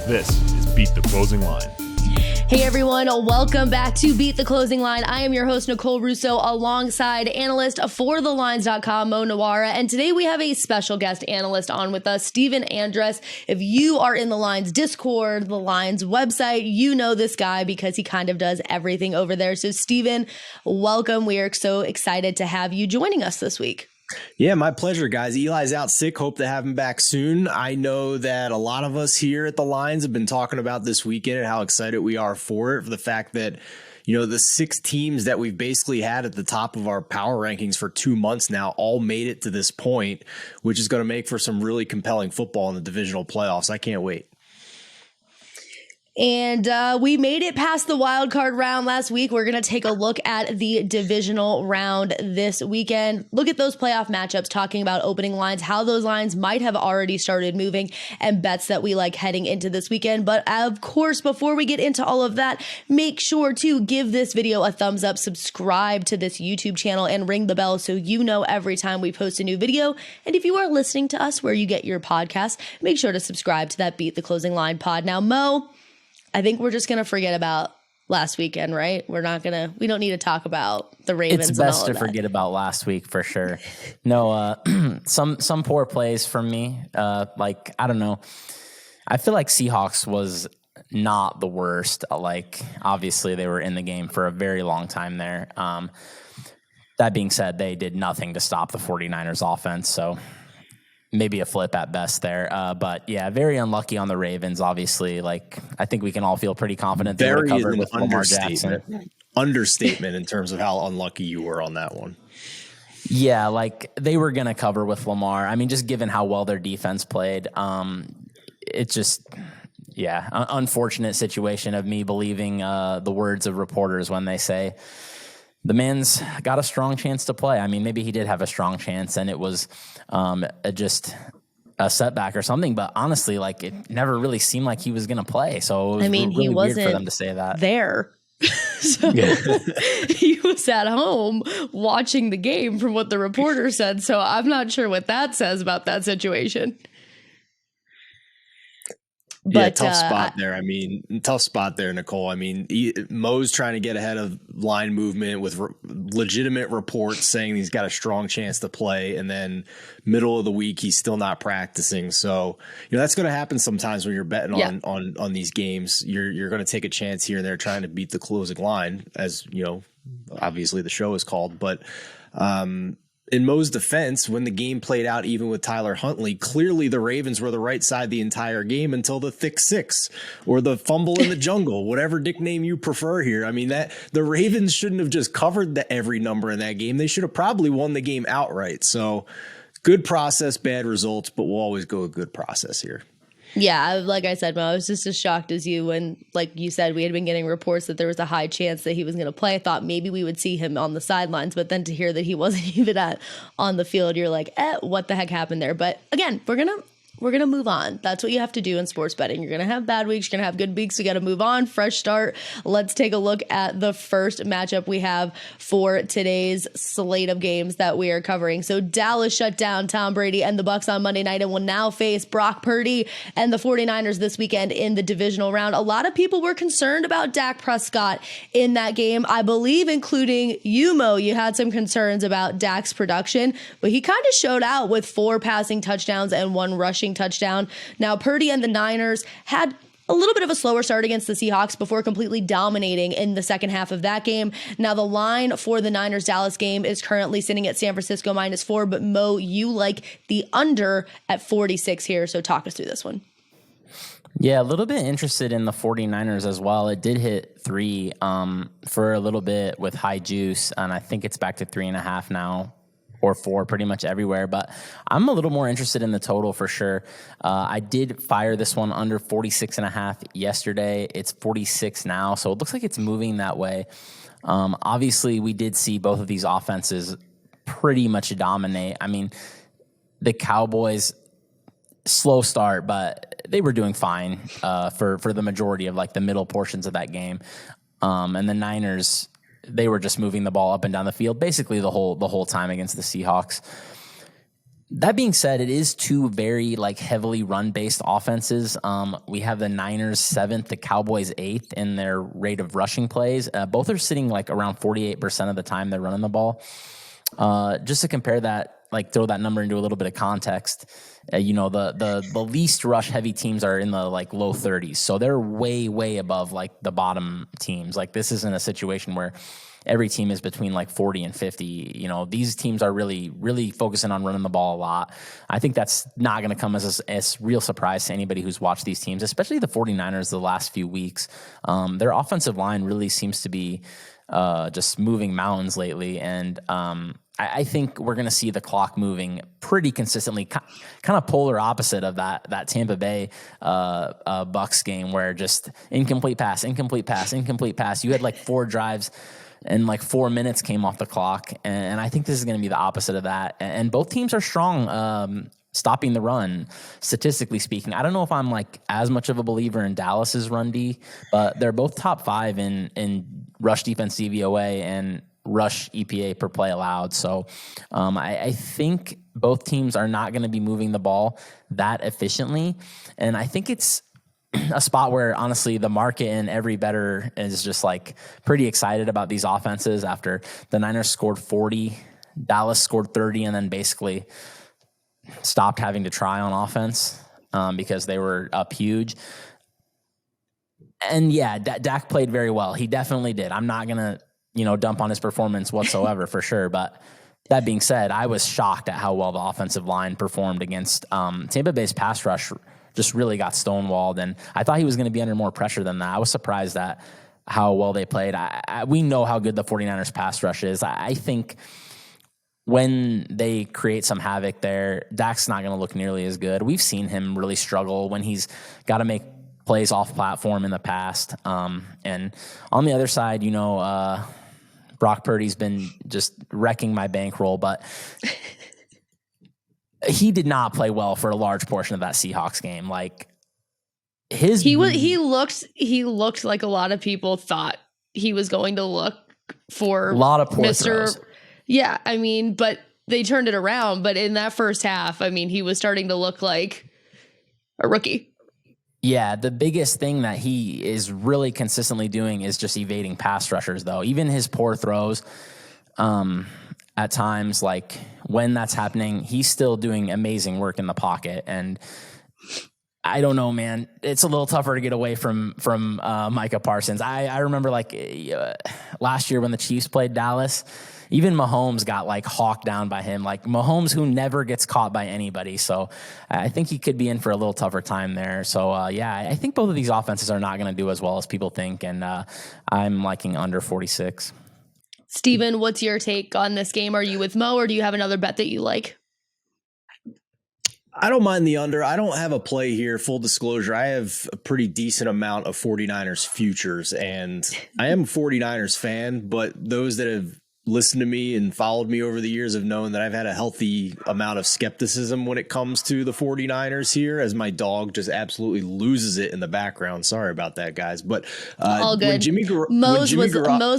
This is Beat the Closing Line. Hey everyone, welcome back to Beat the Closing Line. I am your host, Nicole Russo, alongside analyst for TheLines.com, Nuwwarah. And today we have a special guest analyst on with us, Steven Andress. If you are in the Lines Discord, the Lines website, you know this guy because he kind of does everything over there. So Steven, welcome. We are so excited to have you joining us this week. Yeah, my pleasure, guys. Eli's out sick. Hope to have him back soon. I know that a lot of us here at the Lines have been talking about this weekend and how excited we are for it, for the fact that, you know, the 6 teams that we've basically had at the top of our power rankings for 2 months now all made it to this point, which is going to make for some really compelling football in the divisional playoffs. I can't wait. And we made it past the wild card round last week. We're going to take a look at the divisional round this weekend. Look at those playoff matchups, talking about opening lines, how those lines might have already started moving, and bets that we like heading into this weekend. But of course, before we get into all of that, make sure to give this video a thumbs up, subscribe to this YouTube channel, and ring the bell so you know every time we post a new video. And if you are listening to us where you get your podcast, make sure to subscribe to that Beat the Closing Line pod. Now, Mo, I think we're just going to forget about last weekend, right? We don't need to talk about the Ravens. It's best to forget about last week for sure. No, some poor plays from me. I don't know. I feel like Seahawks was not the worst. Like, obviously they were in the game for a very long time there. That being said, they did nothing to stop the 49ers offense. So maybe a flip at best there. But yeah, very unlucky on the Ravens, obviously. Like, I think we can all feel pretty confident they would cover with Lamar Jackson. Understatement in terms of how unlucky you were on that one. Yeah, like they were going to cover with Lamar. I mean, just given how well their defense played, it's just, yeah, unfortunate situation of me believing the words of reporters when they say the man's got a strong chance to play. I mean, maybe he did have a strong chance and it was just a setback or something. But honestly, like, it never really seemed like he was going to play. So it was really he wasn't weird for them to say that. There. So he was at home watching the game from what the reporter said. So I'm not sure what that says about that situation. But, yeah, tough spot there. I mean, tough spot there, Nicole. I mean, Mo's trying to get ahead of line movement with legitimate reports saying he's got a strong chance to play. And then middle of the week, he's still not practicing. So, you know, that's going to happen sometimes when you're betting on these games. You're going to take a chance here and there trying to beat the closing line, as, you know, obviously the show is called. But, in Mo's defense, when the game played out, even with Tyler Huntley, clearly the Ravens were the right side the entire game until the thick six or the fumble in the jungle, whatever nickname you prefer here. I mean, that the Ravens shouldn't have just covered every number in that game. They should have probably won the game outright. So good process, bad results, but we'll always go with good process here. Yeah, like I said, Mo, I was just as shocked as you when, like you said, we had been getting reports that there was a high chance that he was going to play. I thought maybe we would see him on the sidelines, but then to hear that he wasn't even on the field, you're like, what the heck happened there? But again, we're going to move on. That's what you have to do in sports betting. You're going to have bad weeks. You're going to have good weeks. We got to move on. Fresh start. Let's take a look at the first matchup we have for today's slate of games that we are covering. So Dallas shut down Tom Brady and the Bucs on Monday night and will now face Brock Purdy and the 49ers this weekend in the divisional round. A lot of people were concerned about Dak Prescott in that game. I believe, including you, Mo, you had some concerns about Dak's production, but he kind of showed out with 4 passing touchdowns and 1 rushing touchdown. Now, Purdy and the Niners had a little bit of a slower start against the Seahawks before completely dominating in the second half of that game. Now, the line for the Niners-Dallas game is currently sitting at San Francisco -4, but Mo, you like the under at 46 here, so talk us through this one. Yeah, a little bit interested in the 49ers as well. It did hit 3 for a little bit with high juice, and I think it's back to 3.5 now. Or 4 pretty much everywhere, but I'm a little more interested in the total for sure. I did fire this one under 46.5 yesterday. It's 46 now, so it looks like it's moving that way. Obviously, we did see both of these offenses pretty much dominate. I mean, the Cowboys, slow start, but they were doing fine for the majority of like the middle portions of that game. And the Niners, they were just moving the ball up and down the field basically the whole time against the Seahawks. That being said, it is two very like heavily run-based offenses. We have the Niners 7th, the Cowboys 8th in their rate of rushing plays. Both are sitting like around 48% of the time they're running the ball. Just to compare that, like throw that number into a little bit of context, the least rush heavy teams are in the like low 30s. So they're way above like the bottom teams. Like this isn't a situation where every team is between like 40 and 50. These teams are really focusing on running the ball a lot. I think that's not going to come as a real surprise to anybody who's watched these teams, especially the 49ers the last few weeks. Their offensive line really seems to be just moving mountains lately. And I think we're going to see the clock moving pretty consistently, kind of polar opposite of that Tampa Bay Bucks game where just incomplete pass. You had like 4 drives and like 4 minutes came off the clock. And I think this is going to be the opposite of that. And both teams are strong stopping the run, statistically speaking. I don't know if I'm like as much of a believer in Dallas's run D, but they're both top 5 in rush defense DVOA and rush EPA per play allowed. So I think both teams are not going to be moving the ball that efficiently. And I think it's a spot where honestly the market and every bettor is just like pretty excited about these offenses after the Niners scored 40, Dallas scored 30, and then basically stopped having to try on offense because they were up huge. And yeah, Dak played very well. He definitely did. I'm not going to, dump on his performance whatsoever for sure. But that being said, I was shocked at how well the offensive line performed against Tampa Bay's pass rush. Just really got stonewalled, and I thought he was going to be under more pressure than that. I was surprised at how well they played. We know how good the 49ers pass rush is. I think when they create some havoc there, Dak's not going to look nearly as good. We've seen him really struggle when he's got to make plays off platform in the past. And on the other side, Brock Purdy's been just wrecking my bankroll, but he did not play well for a large portion of that Seahawks game. Like he looked like a lot of people thought he was going to look for a lot of poor throws. Yeah, I mean, but they turned it around. But in that first half, I mean, he was starting to look like a rookie. Yeah, the biggest thing that he is really consistently doing is just evading pass rushers, though. Even his poor throws, at times, like when that's happening, he's still doing amazing work in the pocket. And I don't know, man. It's a little tougher to get away from Micah Parsons. I remember last year when the Chiefs played Dallas, even Mahomes got like hawked down by him, like Mahomes who never gets caught by anybody. So I think he could be in for a little tougher time there. So I think both of these offenses are not going to do as well as people think. And I'm liking under 46. Steven, what's your take on this game? Are you with Mo or do you have another bet that you like? I don't mind the under. I don't have a play here. Full disclosure, I have a pretty decent amount of 49ers futures, and I am a 49ers fan, but those that have listened to me and followed me over the years have known that I've had a healthy amount of skepticism when it comes to the 49ers here, as my dog just absolutely loses it in the background. Sorry about that, guys. But all good. Mose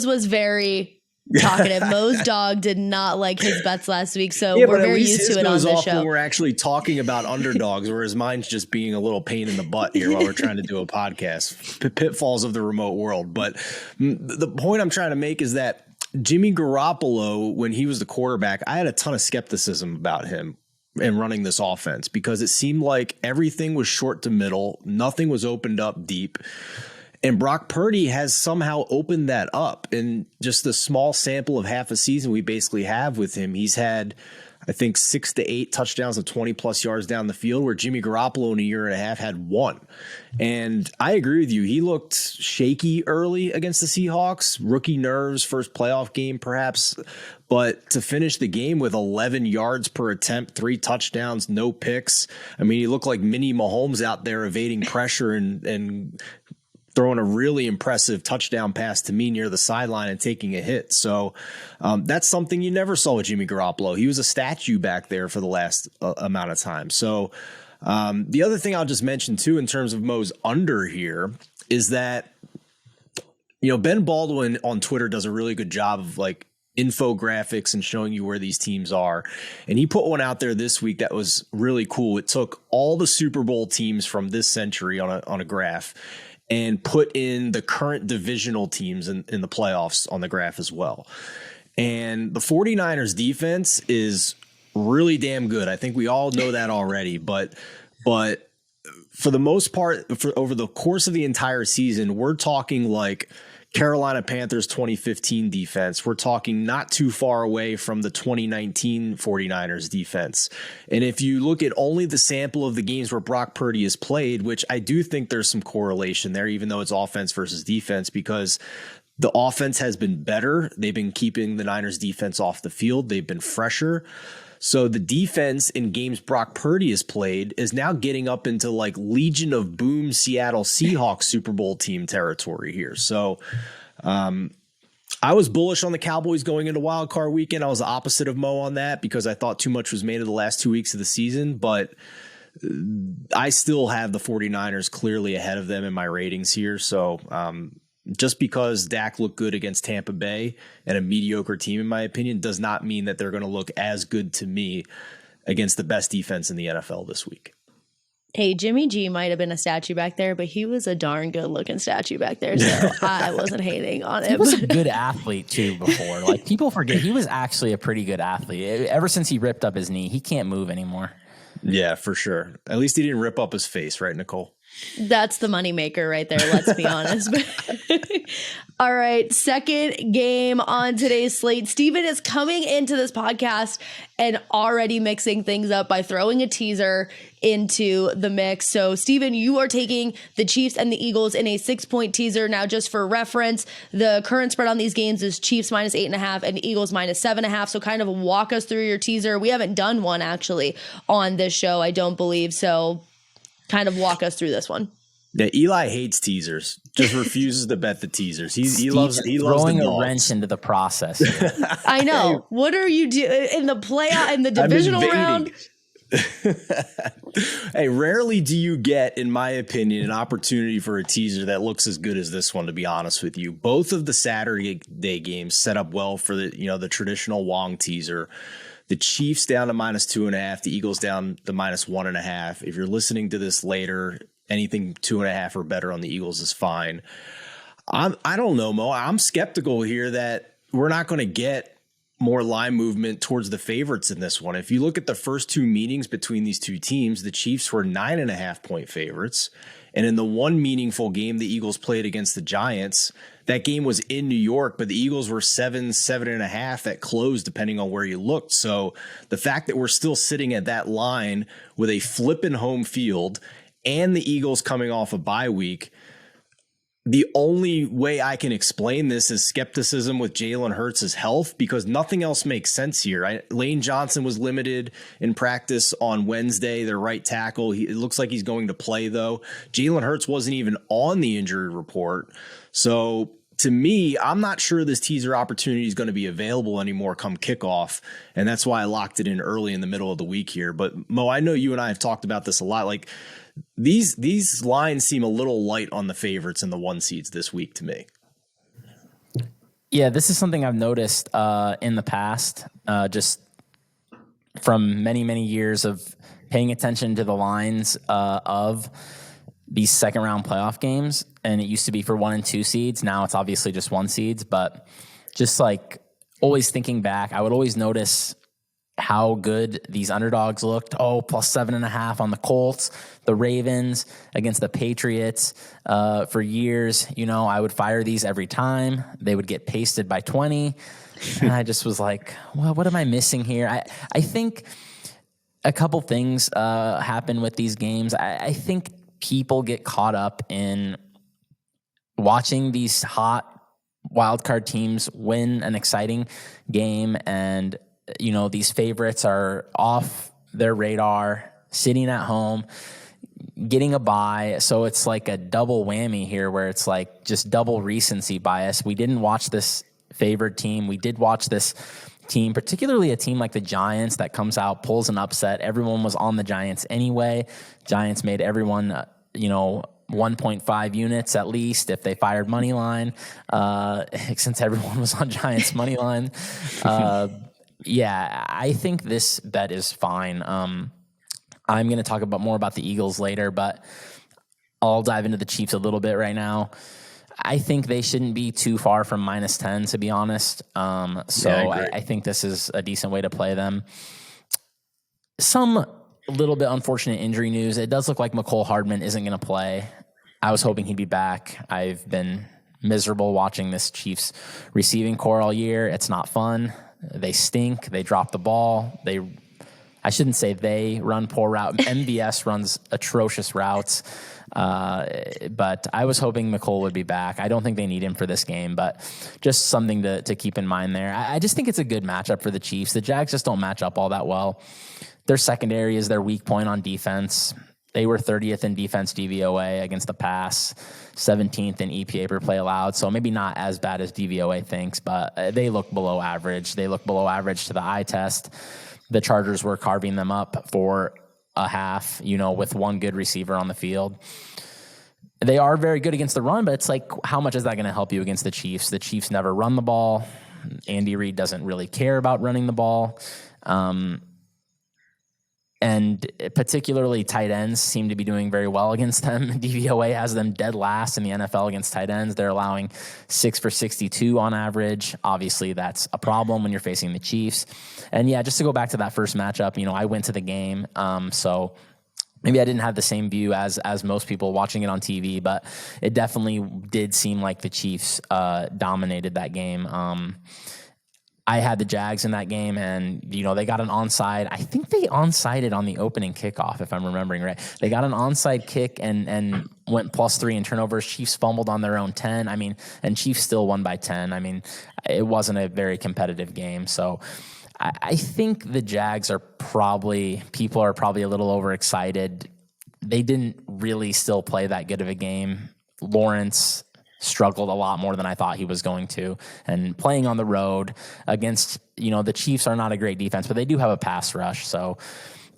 was very talkative. Mo's dog did not like his bets last week, so we're very used to it on this show. When we're actually talking about underdogs, whereas mine's just being a little pain in the butt here while we're trying to do a podcast. Pitfalls of the remote world. But the point I'm trying to make is that Jimmy Garoppolo, when he was the quarterback, I had a ton of skepticism about him and running this offense because it seemed like everything was short to middle. Nothing was opened up deep. And Brock Purdy has somehow opened that up in just the small sample of half a season we basically have with him. He's had, I think, 6 to 8 touchdowns of 20 plus yards down the field, where Jimmy Garoppolo in a year and a half had 1. And I agree with you. He looked shaky early against the Seahawks, rookie nerves, first playoff game perhaps. But to finish the game with 11 yards per attempt, 3 touchdowns, no picks. I mean, he looked like mini Mahomes out there evading pressure and throwing a really impressive touchdown pass to me near the sideline and taking a hit. So that's something you never saw with Jimmy Garoppolo. He was a statue back there for the last amount of time. So the other thing I'll just mention too, in terms of Mo's under here, is that, Ben Baldwin on Twitter does a really good job of infographics and showing you where these teams are. And he put one out there this week that was really cool. It took all the Super Bowl teams from this century on a graph and put in the current divisional teams in the playoffs on the graph as well. And the 49ers defense is really damn good. I think we all know that already, but for the most part, over the course of the entire season, we're talking like Carolina Panthers 2015 defense. We're talking not too far away from the 2019 49ers defense. And if you look at only the sample of the games where Brock Purdy has played, which I do think there's some correlation there, even though it's offense versus defense, because the offense has been better. They've been keeping the Niners defense off the field. They've been fresher. So the defense in games Brock Purdy has played is now getting up into like Legion of Boom Seattle Seahawks Super Bowl team territory here. So I was bullish on the Cowboys going into Wild Card Weekend. I was the opposite of Mo on that because I thought too much was made of the last 2 weeks of the season. But I still have the 49ers clearly ahead of them in my ratings here. So just because Dak looked good against Tampa Bay and a mediocre team, in my opinion, does not mean that they're going to look as good to me against the best defense in the NFL this week. Hey, Jimmy G might have been a statue back there, but he was a darn good looking statue back there. So I wasn't hating on him. He was a good athlete too before. Like people forget he was actually a pretty good athlete. Ever since he ripped up his knee, he can't move anymore. Yeah, for sure. At least he didn't rip up his face, right, Nicole? That's the moneymaker right there, let's be honest. All right, second game on today's slate. Steven is coming into this podcast and already mixing things up by throwing a teaser into the mix. So, Steven, you are taking the Chiefs and the Eagles in a 6-point teaser. Now, just for reference, the current spread on these games is Chiefs minus 8.5 and Eagles minus 7.5. So kind of walk us through your teaser. We haven't done one actually on this show, I don't believe. So kind of walk us through this one. Yeah, Eli hates teasers. Just refuses to bet the teasers. He loves throwing the a wrench into the process. I know. What are you doing in the playoff in the divisional round? Hey, rarely do you get, in my opinion, an opportunity for a teaser that looks as good as this one, to be honest with you. Both of the Saturday day games set up well for the traditional Wong teaser. The Chiefs down to minus 2.5, the Eagles down to minus 1.5. If you're listening to this later, anything 2.5 or better on the Eagles is fine. I don't know, Mo. I'm skeptical here that we're not going to get more line movement towards the favorites in this one. If you look at the first two meetings between these two teams, the Chiefs were 9.5-point favorites. And in the one meaningful game the Eagles played against the Giants, that game was in New York, but the Eagles were 7.5 that closed depending on where you looked. So the fact that we're still sitting at that line with a flipping home field and the Eagles coming off a bye week, the only way I can explain this is skepticism with Jalen Hurts' health, because nothing else makes sense here. Lane Johnson was limited in practice on Wednesday, their right tackle. It looks like he's going to play, though. Jalen Hurts wasn't even on the injury report. So to me, I'm not sure this teaser opportunity is going to be available anymore come kickoff, and that's why I locked it in early in the middle of the week here. But, Mo, I know you and I have talked about this a lot. Like, These lines seem a little light on the favorites and the one seeds this week to me. Yeah, this is something I've noticed in the past, just from many, many years of paying attention to the lines of these second round playoff games. And it used to be for 1 and 2 seeds. Now it's obviously just 1 seeds, but just like always thinking back, I would always notice how good these underdogs looked. Oh, plus 7.5 on the Colts, the Ravens against the Patriots. For years, I would fire these every time. They would get pasted by 20. And I just was like, well, what am I missing here? I think a couple things happen with these games. I think people get caught up in watching these hot wildcard teams win an exciting game, and these favorites are off their radar, sitting at home, getting a bye. So it's like a double whammy here where it's like just double recency bias. We didn't watch this favored team. We did watch this team, particularly a team like the Giants that comes out, pulls an upset. Everyone was on the Giants anyway. Giants made everyone, 1.5 units at least if they fired Moneyline, since everyone was on Giants Moneyline. Yeah, I think this bet is fine. I'm going to talk more about the Eagles later, but I'll dive into the Chiefs a little bit right now. I think they shouldn't be too far from -10, to be honest. I think this is a decent way to play them. Some little bit unfortunate injury news. It does look like McCole Hardman isn't going to play. I was hoping he'd be back. I've been miserable watching this Chiefs receiving core all year. It's not fun. They stink. They drop the ball. I shouldn't say they run poor route. MVS runs atrocious routes. But I was hoping McCole would be back. I don't think they need him for this game, but just something to keep in mind there. I just think it's a good matchup for the Chiefs. The Jags just don't match up all that well. Their secondary is their weak point on defense. They were 30th in defense DVOA against the pass, 17th in EPA per play allowed. So maybe not as bad as DVOA thinks, but they look below average. They look below average to the eye test. The Chargers were carving them up for a half, with one good receiver on the field. They are very good against the run, but it's like, how much is that going to help you against the Chiefs? The Chiefs never run the ball. Andy Reid doesn't really care about running the ball. And particularly tight ends seem to be doing very well against them. DVOA has them dead last in the NFL against tight ends. They're allowing 6 for 62 on average. Obviously, that's a problem when you're facing the Chiefs. And yeah, just to go back to that first matchup, I went to the game. So maybe I didn't have the same view as most people watching it on TV, but it definitely did seem like the Chiefs dominated that game. I had the Jags in that game, and, they got an onside. I think they onsided on the opening kickoff, if I'm remembering right. They got an onside kick and went +3 in turnovers. Chiefs fumbled on their own 10. And Chiefs still won by 10. It wasn't a very competitive game. So I think the Jags people are probably a little overexcited. They didn't really still play that good of a game. Lawrence struggled a lot more than I thought he was going to. And playing on the road against, the Chiefs are not a great defense, but they do have a pass rush. So,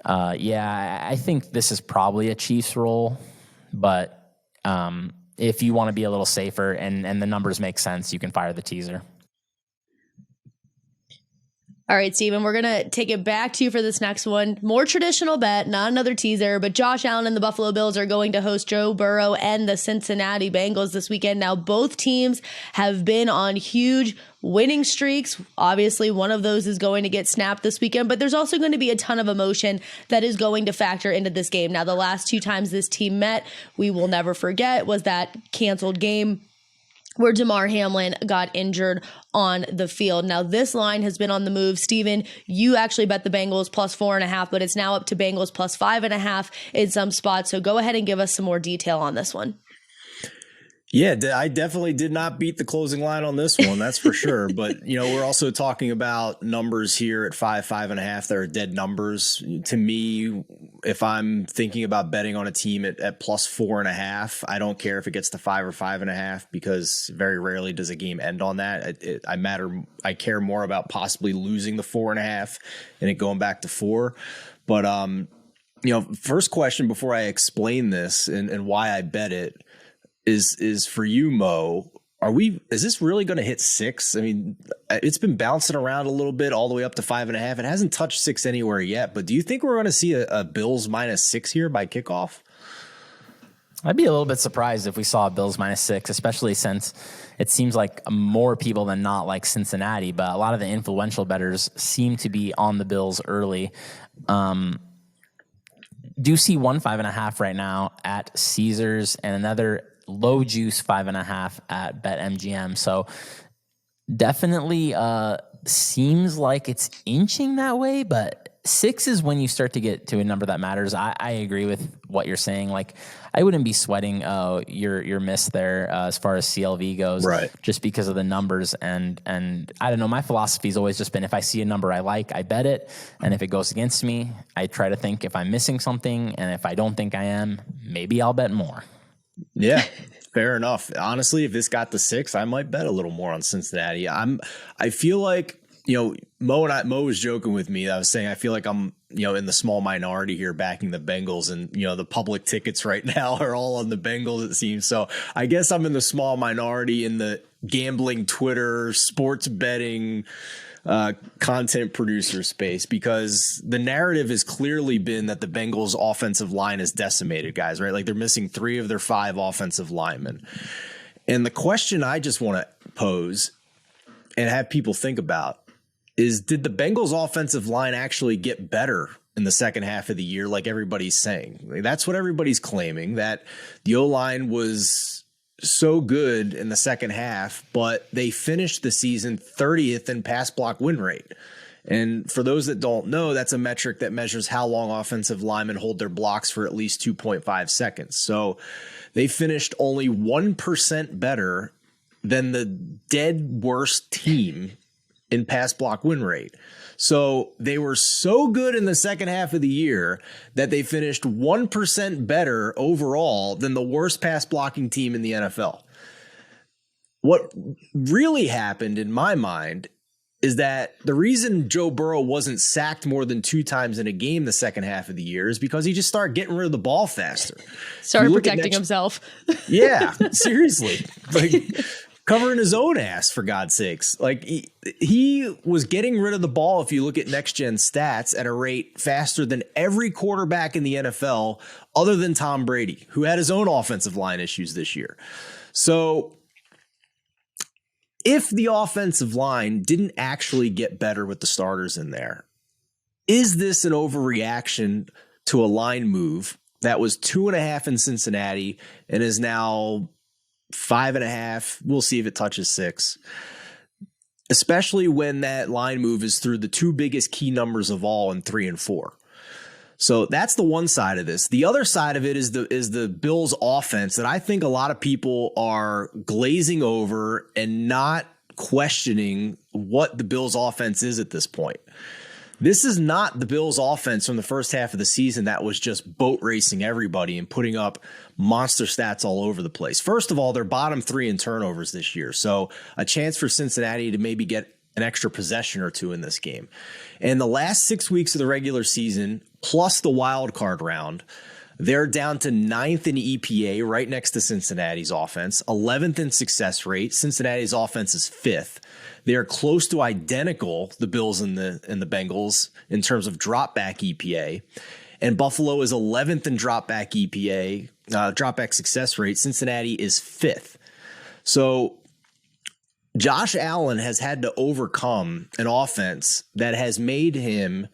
I think this is probably a Chiefs roll. But if you want to be a little safer and the numbers make sense, you can fire the teaser. All right, Steven, we're going to take it back to you for this next one. More traditional bet, not another teaser, but Josh Allen and the Buffalo Bills are going to host Joe Burrow and the Cincinnati Bengals this weekend. Now, both teams have been on huge winning streaks. Obviously, one of those is going to get snapped this weekend, but there's also going to be a ton of emotion that is going to factor into this game. Now, the last 2 times this team met, we will never forget, was that canceled game where Damar Hamlin got injured on the field. Now, this line has been on the move. Steven, you actually bet the Bengals +4.5, but it's now up to Bengals +5.5 in some spots. So go ahead and give us some more detail on this one. Yeah, I definitely did not beat the closing line on this one. That's for sure. But, we're also talking about numbers here at 5.5. That are dead numbers. To me, if I'm thinking about betting on a team at +4.5, I don't care if it gets to 5 or 5.5, because very rarely does a game end on that. I care more about possibly losing the 4.5 and it going back to 4. But, first question before I explain this and why I bet it, is for you, Mo. Is this really going to hit 6? It's been bouncing around a little bit all the way up to 5.5. It hasn't touched 6 anywhere yet, but do you think we're going to see a Bills -6 here by kickoff? I'd be a little bit surprised if we saw a Bills -6, especially since it seems like more people than not like Cincinnati, but a lot of the influential bettors seem to be on the Bills early. Do see 1 5.5 right now at Caesars and another low juice 5.5 at BetMGM. So definitely seems like it's inching that way, but 6 is when you start to get to a number that matters. I agree with what you're saying. Like, I wouldn't be sweating your miss there as far as CLV goes, right? Just because of the numbers. And I don't know, my philosophy has always just been, if I see a number I like, I bet it. And if it goes against me, I try to think if I'm missing something. And if I don't think I am, maybe I'll bet more. Yeah, fair enough. Honestly, if this got to 6, I might bet a little more on Cincinnati. I feel like Mo was joking with me. I was saying I feel like I'm, in the small minority here backing the Bengals, and the public tickets right now are all on the Bengals, it seems. So I guess I'm in the small minority in the gambling Twitter, sports betting, content producer space, because the narrative has clearly been that the Bengals offensive line is decimated, guys, right? Like they're missing 3 of their 5 offensive linemen. And the question I just want to pose and have people think about is, did the Bengals offensive line actually get better in the second half of the year like everybody's saying? That's what everybody's claiming, that the O-line was so good in the second half, but they finished the season 30th in pass block win rate. And for those that don't know, that's a metric that measures how long offensive linemen hold their blocks for at least 2.5 seconds. So they finished only 1% better than the dead worst team in pass block win rate. So they were so good in the second half of the year that they finished 1% better overall than the worst pass blocking team in the NFL. What really happened in my mind is that the reason Joe Burrow wasn't sacked more than 2 times in a game the second half of the year is because he just started getting rid of the ball faster. Started protecting himself. Yeah, seriously. Like covering his own ass, for God's sakes. Like he was getting rid of the ball, if you look at next gen stats, at a rate faster than every quarterback in the NFL other than Tom Brady, who had his own offensive line issues this year. So if the offensive line didn't actually get better with the starters in there, is this an overreaction to a line move that was 2.5 in Cincinnati and is now 5.5? We'll see if it touches 6, especially when that line move is through the 2 biggest key numbers of all in 3 and 4. So that's the one side of this. The other side of it is the Bills offense that I think a lot of people are glazing over and not questioning what the Bills offense is at this point. This is not the Bills offense from the first half of the season that was just boat racing everybody and putting up monster stats all over the place. First of all, they're bottom 3 in turnovers this year. So a chance for Cincinnati to maybe get an extra possession or 2 in this game. And the last 6 weeks of the regular season, plus the wild card round, they're down to 9th in EPA, right next to Cincinnati's offense, 11th in success rate. Cincinnati's offense is 5th. They are close to identical, the Bills and the Bengals, in terms of drop back EPA. And Buffalo is 11th in drop back EPA, drop back success rate. Cincinnati is 5th. So Josh Allen has had to overcome an offense that has made him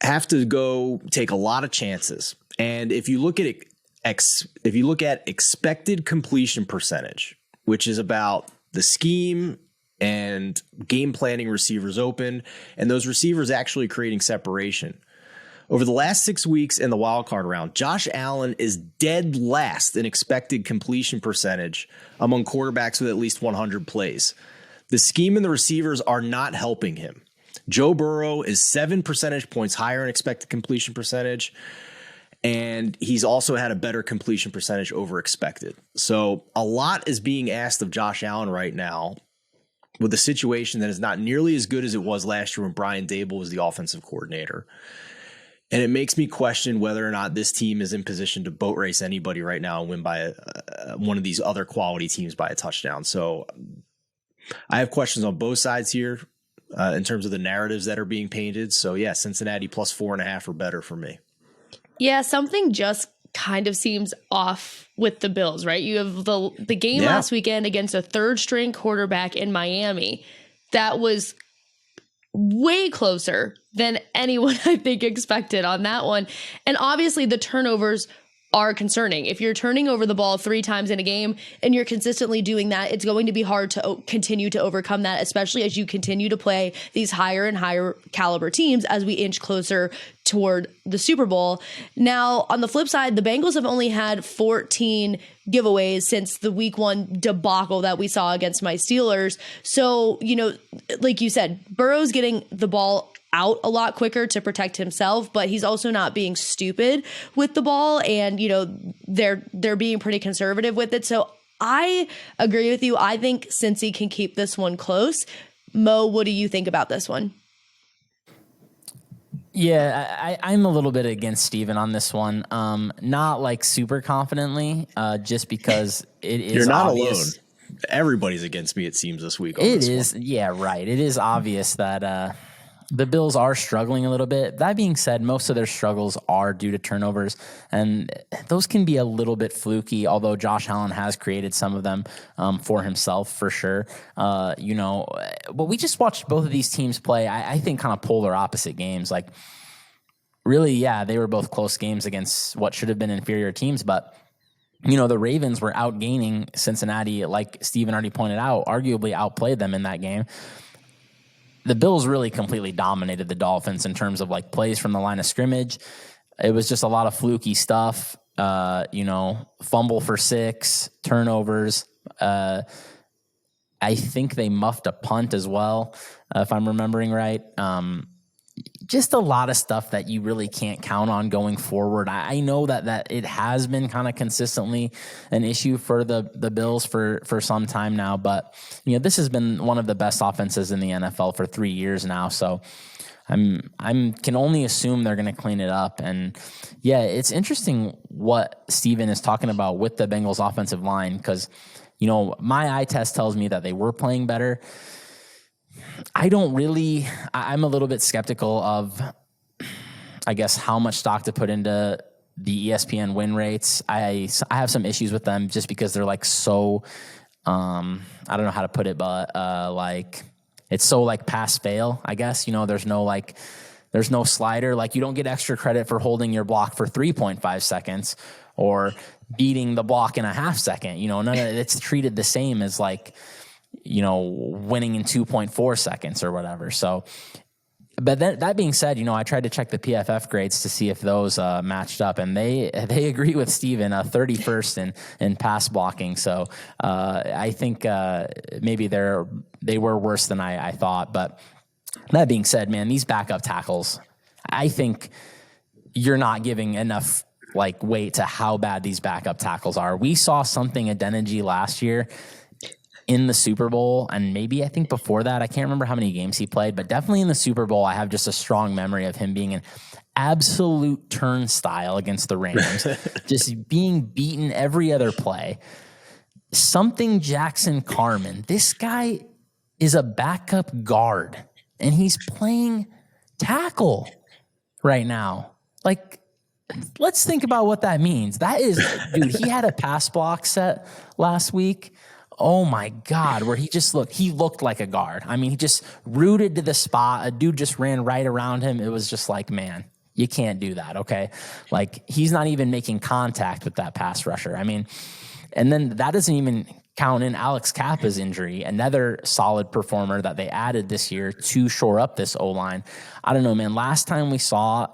have to go take a lot of chances. And if you look at it, if you look at expected completion percentage, which is about the scheme and game planning receivers open, and those receivers actually creating separation. Over the last 6 weeks in the wild card round, Josh Allen is dead last in expected completion percentage among quarterbacks with at least 100 plays. The scheme and the receivers are not helping him. Joe Burrow is 7 percentage points higher in expected completion percentage, and he's also had a better completion percentage over expected. So a lot is being asked of Josh Allen right now with a situation that is not nearly as good as it was last year when Brian Daboll was the offensive coordinator. And it makes me question whether or not this team is in position to boat race anybody right now and win by one of these other quality teams by a touchdown. So I have questions on both sides here in terms of the narratives that are being painted. So yeah, Cincinnati plus 4.5 or better for me. Yeah, something just kind of seems off with the Bills, right? You have the game last weekend against a 3rd-string quarterback in Miami that was way closer than anyone I think expected on that one. And obviously the turnovers are concerning. If you're turning over the ball 3 times in a game and you're consistently doing that, it's going to be hard to continue to overcome that, especially as you continue to play these higher and higher caliber teams as we inch closer toward the Super Bowl. Now, on the flip side, the Bengals have only had 14 giveaways since the week 1 debacle that we saw against my Steelers. So, like you said, Burrow's getting the ball out a lot quicker to protect himself, but he's also not being stupid with the ball, and they're being pretty conservative with it. So I agree with you. I think Cincy can keep this one close, Mo, what do you think about this one? Yeah, I'm a little bit against Steven on this one. Not like super confidently, just because it is You're not obvious. alone. Everybody's against me, it seems, this week on It this is, one. yeah, right. It is obvious that the Bills are struggling a little bit. That being said, most of their struggles are due to turnovers, and those can be a little bit fluky, although Josh Allen has created some of them for himself, for sure. But we just watched both of these teams play, I think, kind of polar opposite games. Like, really, yeah, they were both close games against what should have been inferior teams, but the Ravens were outgaining Cincinnati, like Steven already pointed out, arguably outplayed them in that game. The Bills really completely dominated the Dolphins in terms of like plays from the line of scrimmage. It was just a lot of fluky stuff, fumble for 6, turnovers. I think they muffed a punt as well, if I'm remembering right. Just a lot of stuff that you really can't count on going forward. I know that it has been kind of consistently an issue for the Bills for some time now, but this has been one of the best offenses in the NFL for 3 years now. So I can only assume they're going to clean it up. And yeah, it's interesting what Steven is talking about with the Bengals offensive line, because my eye test tells me that they were playing better. I'm a little bit skeptical of, I guess, how much stock to put into the ESPN win rates. I have some issues with them just because they're like so, I don't know how to put it, but like it's so like pass fail, I guess. There's no slider. Like, you don't get extra credit for holding your block for 3.5 seconds or beating the block in a half second. None of it's treated the same as like, winning in 2.4 seconds or whatever. So, but that being said, I tried to check the PFF grades to see if those matched up, and they agree with Steven, 31st in pass blocking. So I think maybe they were worse than I thought. But that being said, man, these backup tackles, I think you're not giving enough like weight to how bad these backup tackles are. We saw something Adeniji last year in the Super Bowl, and maybe I think before that, I can't remember how many games he played, but definitely in the Super Bowl, I have just a strong memory of him being an absolute turnstile against the Rams, just being beaten every other play. Something Jackson Carman, this guy is a backup guard, and he's playing tackle right now. Like, let's think about what that means. That is, dude, he had a pass block set last week. Oh my God, where he looked like a guard. I mean, he just rooted to the spot. A dude just ran right around him. It was just like, man, you can't do that, okay? Like, he's not even making contact with that pass rusher. I mean, and then that doesn't even count in Alex Kappa's injury, another solid performer that they added this year to shore up this O-line. I don't know, man. Last time we saw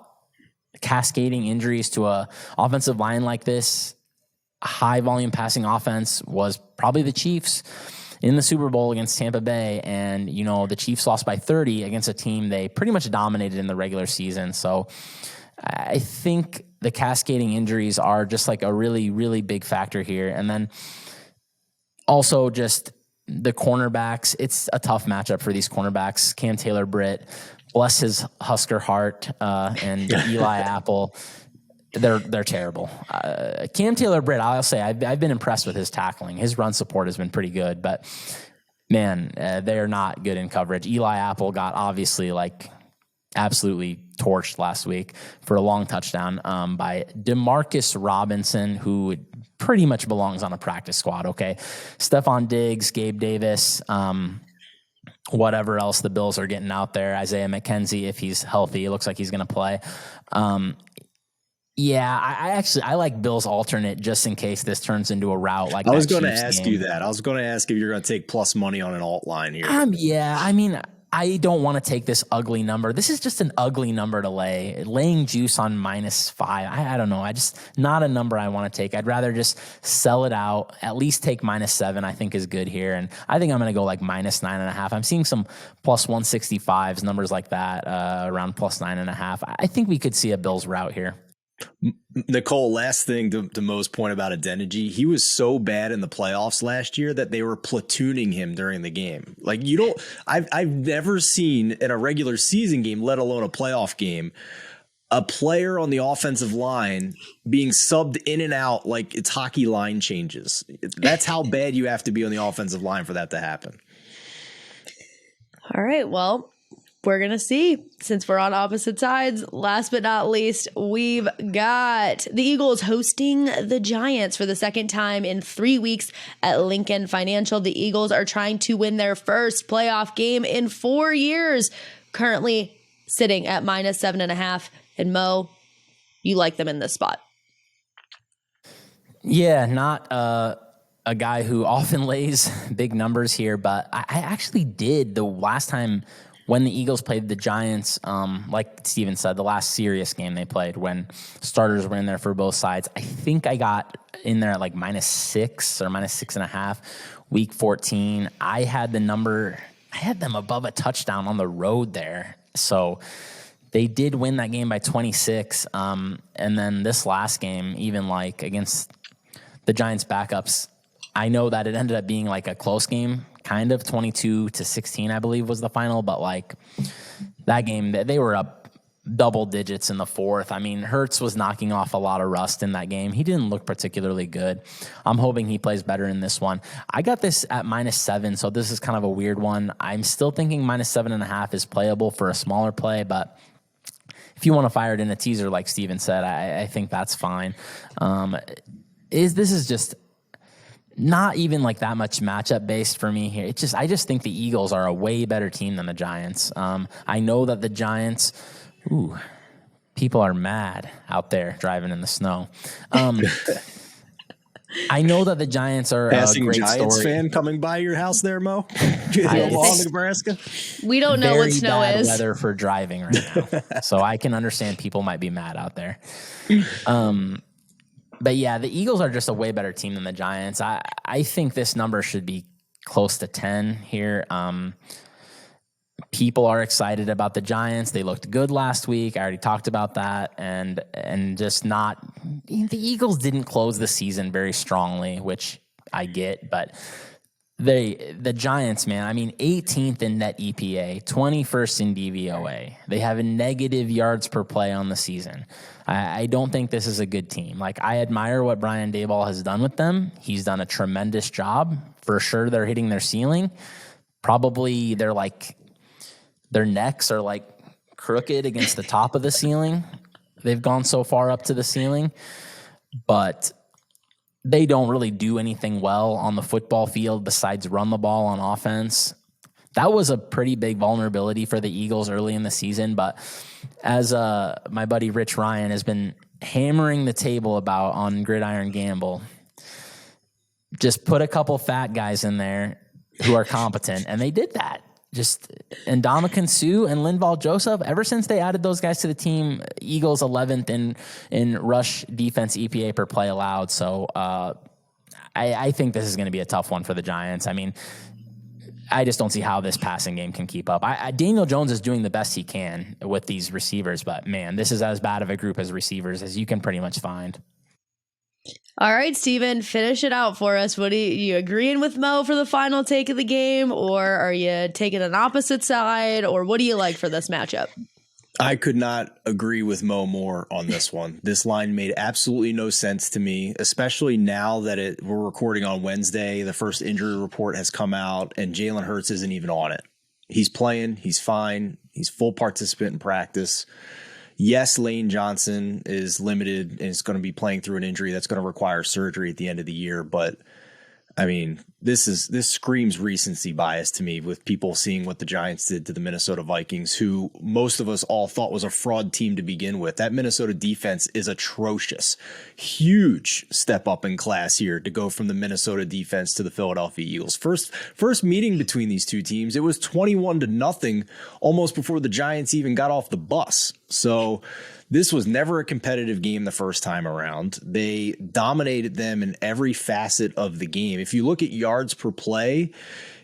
cascading injuries to a offensive line like this, high volume passing offense, was probably the Chiefs in the Super Bowl against Tampa Bay. And, the Chiefs lost by 30 against a team they pretty much dominated in the regular season. So I think the cascading injuries are just like a really, really big factor here. And then also just the cornerbacks. It's a tough matchup for these cornerbacks. Cam Taylor-Britt, bless his Husker heart, and Eli Apple. They're terrible. Cam Taylor-Britt, I'll say, I've been impressed with his tackling. His run support has been pretty good, but man, they are not good in coverage. Eli Apple got obviously absolutely torched last week for a long touchdown by Demarcus Robinson, who pretty much belongs on a practice squad. Okay, Stephon Diggs, Gabe Davis, whatever else the Bills are getting out there. Isaiah McKenzie, if he's healthy, it looks like he's going to play. Yeah, I like Bill's alternate just in case this turns into a rout like that. I was going to Chiefs ask game. you that. I was going to ask if you're going to take plus money on an alt line here. Yeah, I mean, I don't want to take this ugly number. This is just an ugly number to lay. Laying juice on -5, I don't know. Not a number I want to take. I'd rather just sell it out, at least take -7, I think is good here. And I think I'm going to go like -9.5. I'm seeing some plus 165s, numbers like that, around plus 9.5. I think we could see a Bills route here. Nicole, last thing to Mo's point about Adeniji, he was so bad in the playoffs last year that they were platooning him during the game. Like I've never seen in a regular season game, let alone a playoff game, a player on the offensive line being subbed in and out like it's hockey line changes. That's how bad you have to be on the offensive line for that to happen. All right, well, we're going to see, since we're on opposite sides. Last but not least, we've got the Eagles hosting the Giants for the second time in 3 weeks at Lincoln Financial. The Eagles are trying to win their first playoff game in 4 years, currently sitting at -7.5. And Mo, you like them in this spot. Yeah, not a guy who often lays big numbers here, but I actually did the last time when the Eagles played the Giants, like Steven said, the last serious game they played when starters were in there for both sides. I think I got in there at like -6 or -6.5, week 14. I had them above a touchdown on the road there. So they did win that game by 26. And then this last game, even like against the Giants backups, I know that it ended up being like a close game, kind of 22-16, I believe was the final. But like that game, they were up double digits in the fourth. I mean, Hurts was knocking off a lot of rust in that game. He didn't look particularly good. I'm hoping he plays better in this one. I got this at -7, so this is kind of a weird one. I'm still thinking -7.5 is playable for a smaller play, but if you want to fire it in a teaser, like Steven said, I think that's fine. This is just not even like that much matchup based for me here. I just think the Eagles are a way better team than the Giants. I know that the Giants, people are mad out there driving in the snow. I know that the Giants are passing a great Giants story. fan coming by your house there, Mo. Omaha, Nebraska. We don't know what snow bad is. Weather for driving right now, so I can understand people might be mad out there. But yeah, the Eagles are just a way better team than the Giants. I think this number should be close to 10 here. People are excited about the Giants. They looked good last week. I already talked about that. And just not – the Eagles didn't close the season very strongly, which I get. But the Giants, man, I mean, 18th in net EPA, 21st in DVOA. They have a negative yards per play on the season. I don't think this is a good team. Like, I admire what Brian Daboll has done with them. He's done a tremendous job. For sure, they're hitting their ceiling. Probably their necks are like crooked against the top of the ceiling. They've gone so far up to the ceiling, but they don't really do anything well on the football field besides run the ball on offense. That was a pretty big vulnerability for the Eagles early in the season, but as my buddy Rich Ryan has been hammering the table about on Gridiron Gamble, just put a couple fat guys in there who are competent, and they did that. Just Ndamukong Suh and Linval Joseph, ever since they added those guys to the team, Eagles 11th in rush defense EPA per play allowed. So I think this is going to be a tough one for the Giants. I mean, I just don't see how this passing game can keep up. Daniel Jones is doing the best he can with these receivers, but man, this is as bad of a group as receivers as you can pretty much find. All right, Steven, finish it out for us. What you agreeing with Mo for the final take of the game, or are you taking an opposite side, or what do you like for this matchup? I could not agree with Mo more on this one. This line made absolutely no sense to me, especially now that we're recording on Wednesday. The first injury report has come out, and Jalen Hurts isn't even on it. He's playing. He's fine. He's full participant in practice. Yes, Lane Johnson is limited and is going to be playing through an injury that's going to require surgery at the end of the year. But I mean, this screams recency bias to me, with people seeing what the Giants did to the Minnesota Vikings, who most of us all thought was a fraud team to begin with. That Minnesota defense is atrocious. Huge step up in class here to go from the Minnesota defense to the Philadelphia Eagles. First meeting between these two teams, it was 21-0 almost before the Giants even got off the bus. So this was never a competitive game the first time around. They dominated them in every facet of the game. If you look at yards per play,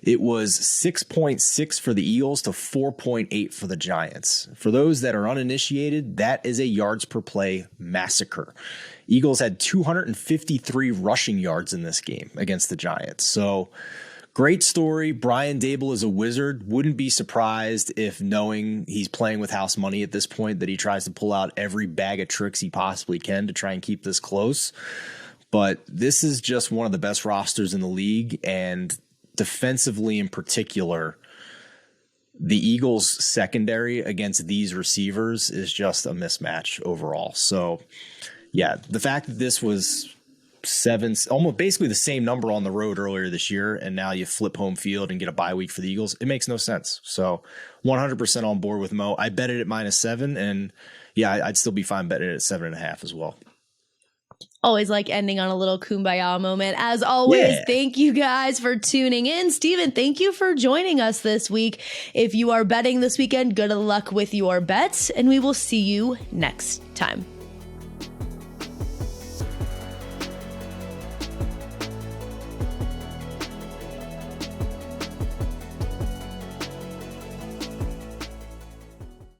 it was 6.6 for the Eagles to 4.8 for the Giants. For those that are uninitiated, that is a yards per play massacre. Eagles had 253 rushing yards in this game against the Giants. So great story. Brian Dable is a wizard. Wouldn't be surprised if, knowing he's playing with house money at this point, that he tries to pull out every bag of tricks he possibly can to try and keep this close. But this is just one of the best rosters in the league, and defensively in particular, the Eagles' secondary against these receivers is just a mismatch overall. So, yeah, the fact that this was almost basically the same number on the road earlier this year, and now you flip home field and get a bye week for the Eagles, it makes no sense. So 100% on board with Mo. I bet it at -7, and yeah, I'd still be fine betting it at 7.5 as well. Always like ending on a little kumbaya moment. As always, Thank you guys for tuning in. Steven, thank you for joining us this week. If you are betting this weekend, good luck with your bets, and we will see you next time.